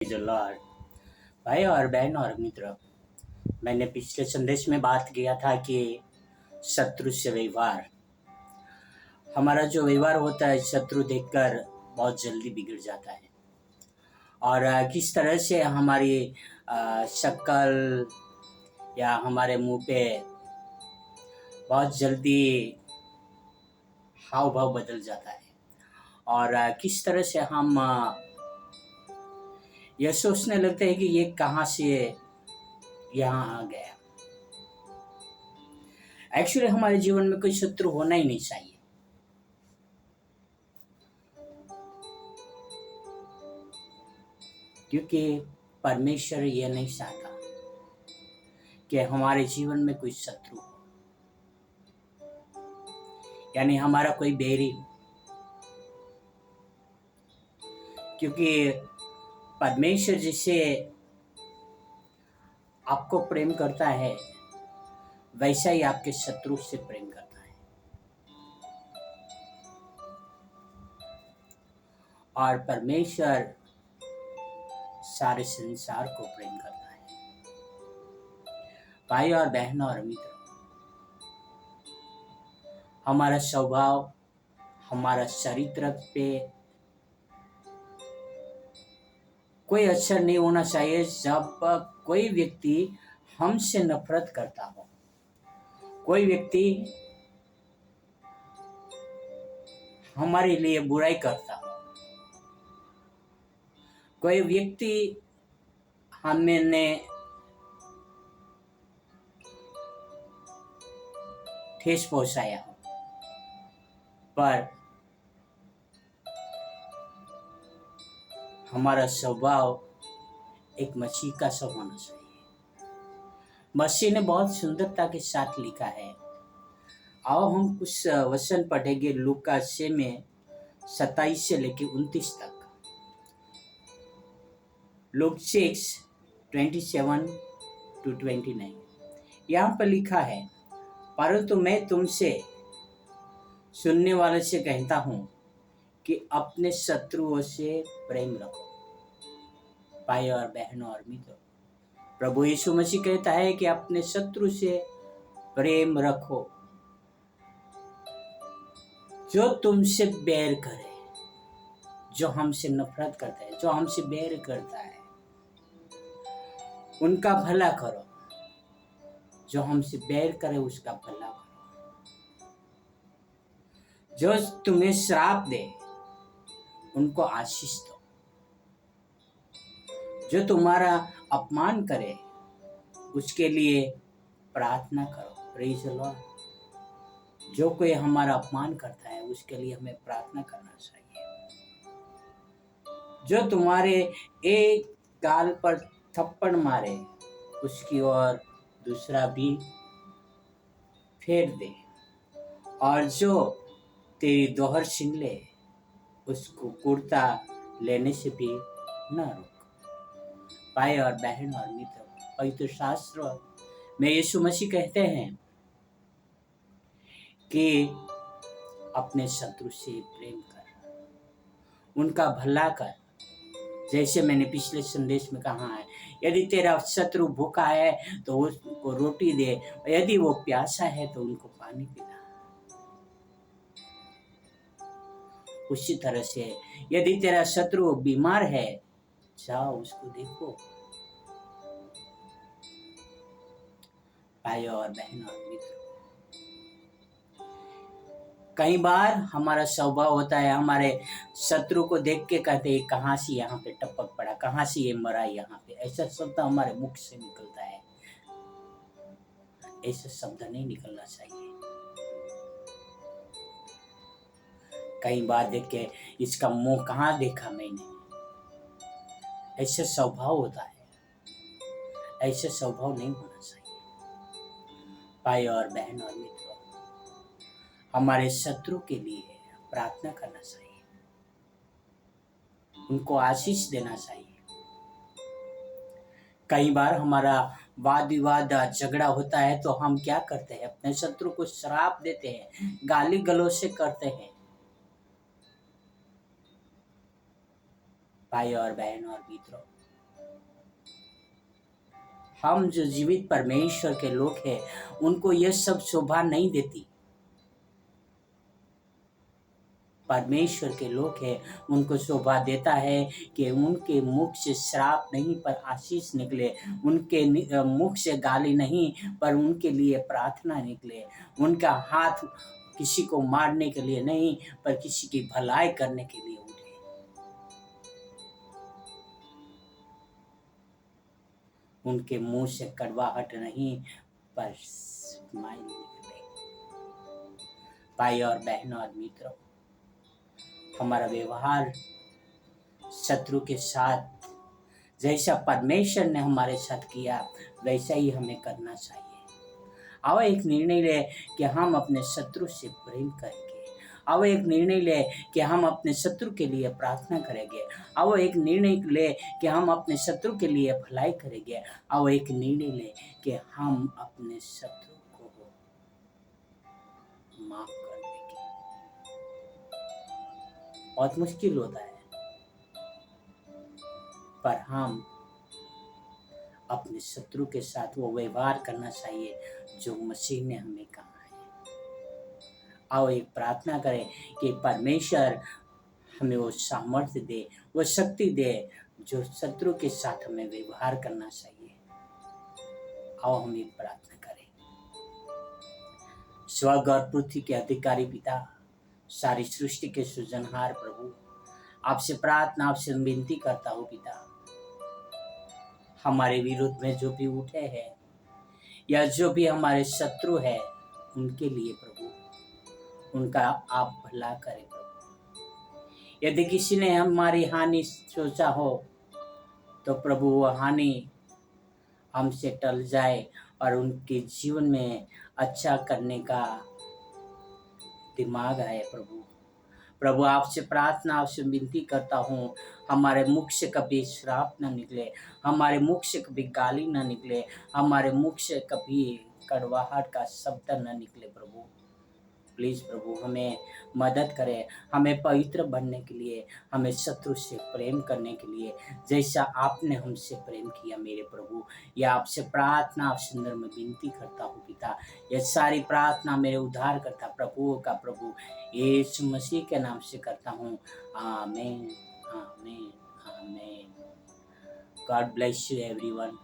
Praise the Lord. भाई और बहन और मित्र, मैंने पिछले संदेश में बात किया था कि शत्रु से व्यवहार। हमारा जो व्यवहार होता है शत्रु देखकर बहुत जल्दी बिगड़ जाता है और किस तरह से हमारी शक्ल या हमारे मुंह पे बहुत जल्दी हाव भाव बदल जाता है और किस तरह से हम यह सोचने लगते हैं कि ये कहाँ से यहाँ आ गया। एक्चुअली हमारे जीवन में कोई शत्रु होना ही नहीं चाहिए, क्योंकि परमेश्वर ये नहीं चाहता कि हमारे जीवन में कोई शत्रु हो, यानी हमारा कोई बैरी हो। क्योंकि परमेश्वर जिसे आपको प्रेम करता है वैसा ही आपके शत्रु से प्रेम करता है। और परमेश्वर सारे संसार को प्रेम करता है। भाई और बहनों और मित्र, हमारा स्वभाव, हमारा चरित्र पे कोई असर नहीं होना चाहिए जब कोई व्यक्ति हमसे नफरत करता हो, कोई व्यक्ति हमारे लिए बुराई करता हो, कोई व्यक्ति हमने ठेस पहुंचाया हो, पर हमारा स्वभाव एक मसीह का सा होना चाहिए। मसीह ने बहुत सुंदरता के साथ लिखा है। आओ हम कुछ वचन पढ़ेंगे लूका 6 में 27 से लेकर 29 तक। Look 6:27 to 29। यहाँ पर लिखा है, परंतु मैं तुमसे सुनने वाले से कहता हूँ कि अपने शत्रुओं से प्रेम रखो। भाई और बहनों और मित्रों, प्रभु यीशु मसीह कहता है कि अपने शत्रु से प्रेम रखो। जो तुमसे बैर करे, जो हमसे नफरत करता है, जो हमसे बैर करता है, उनका भला करो। जो हमसे बैर करे उसका भला करो। जो तुम्हें श्राप दे उनको आशीष दो। जो तुम्हारा अपमान करे उसके लिए प्रार्थना करो। Praise the Lord. जो कोई हमारा अपमान करता है उसके लिए हमें प्रार्थना करना चाहिए। जो तुम्हारे एक गाल पर थप्पड़ मारे उसकी ओर दूसरा भी फेर दे, और जो तेरी दोहर छीन ले उसको कुर्ता लेने से भी न रोक। भाई और बहन और मित्र, पवित्र शास्त्र में यीशु मसीह कहते हैं कि अपने शत्रु से प्रेम कर, उनका भला कर। जैसे मैंने पिछले संदेश में कहा है, यदि तेरा शत्रु भूखा है तो उसको रोटी दे, यदि वो प्यासा है तो उनको पानी पिला। उसी तरह से यदि तेरा शत्रु बीमार है, जाओ उसको देखो। भाई और बहन और मित्र, कई बार हमारा स्वभाव होता है हमारे शत्रु को देख के कहते हैं कहाँ से यहाँ पे टपक पड़ा, कहाँ से ये मरा यहाँ पे। ऐसा शब्द हमारे मुख से निकलता है। ऐसा शब्द नहीं निकलना चाहिए। कई बार देख के इसका मुंह कहाँ देखा मैंने, ऐसे स्वभाव होता है। ऐसे स्वभाव नहीं होना चाहिए। भाई और बहन और मित्रों, हमारे शत्रु के लिए प्रार्थना करना चाहिए, उनको आशीष देना चाहिए। कई बार हमारा वाद विवाद झगड़ा होता है तो हम क्या करते हैं, अपने शत्रु को श्राप देते हैं, गाली गलौज से करते हैं। भाई और बहन और मित्रों, हम जो जीवित परमेश्वर के लोग हैं, उनको यह सब शोभा नहीं देती। परमेश्वर के लोग हैं, उनको शोभा देता है कि उनके मुख से श्राप नहीं पर आशीष निकले, उनके मुख से गाली नहीं पर उनके लिए प्रार्थना निकले, उनका हाथ किसी को मारने के लिए नहीं पर किसी की भलाई करने के लिए उठे। उनके मुंह से कड़वाहट नहीं पर स्माइल निकले। भाई और बहनों और मित्रों, हमारा व्यवहार शत्रु के साथ जैसा परमेश्वर ने हमारे साथ किया वैसा ही हमें करना चाहिए। आओ एक निर्णय ले कि हम अपने शत्रु से प्रेम करेंगे। आओ एक निर्णय ले कि हम अपने शत्रु के लिए प्रार्थना करेंगे। आओ एक निर्णय ले कि हम अपने शत्रु के लिए भलाई करेंगे। आओ एक निर्णय ले कि हम अपने शत्रु को माफ कर देंगे। बहुत मुश्किल होता है पर हम अपने शत्रु के साथ वो व्यवहार करना चाहिए जो मसीह ने हमें कहा है। आओ एक प्रार्थना करें कि परमेश्वर हमें वो सामर्थ्य दे, वो शक्ति दे जो शत्रु के साथ हमें व्यवहार करना चाहिए। आओ हम एक प्रार्थना करें। स्वर्ग और पृथ्वी के अधिकारी पिता, सारी सृष्टि के सृजनहार प्रभु, आपसे प्रार्थना, आपसे विनती करता हूँ पिता, हमारे विरुद्ध में जो भी उठे हैं या जो भी हमारे शत्रु है उनके लिए प्रभु उनका आप भला करें प्रभु। यदि किसी ने हमारी हानि सोचा हो तो प्रभु वो हानि हमसे टल जाए और उनके जीवन में अच्छा करने का दिमाग आए प्रभु। प्रभु आपसे प्रार्थना, आपसे विनती करता हूँ, हमारे मुख से कभी श्राप न निकले, हमारे मुख से कभी गाली न निकले, हमारे मुख से कभी कड़वाहट का शब्द न निकले प्रभु। प्लीज़ प्रभु हमें मदद करें, हमें पवित्र बनने के लिए, हमें शत्रु से प्रेम करने के लिए जैसा आपने हमसे प्रेम किया मेरे प्रभु। यह आपसे प्रार्थना, आपसे अंदर में विनती करता हूँ पिता। यह सारी प्रार्थना मेरे उद्धार करता प्रभु का प्रभु यीशु मसीह के नाम से करता हूँ। आमीन, आमीन, आमीन। God bless you everyone.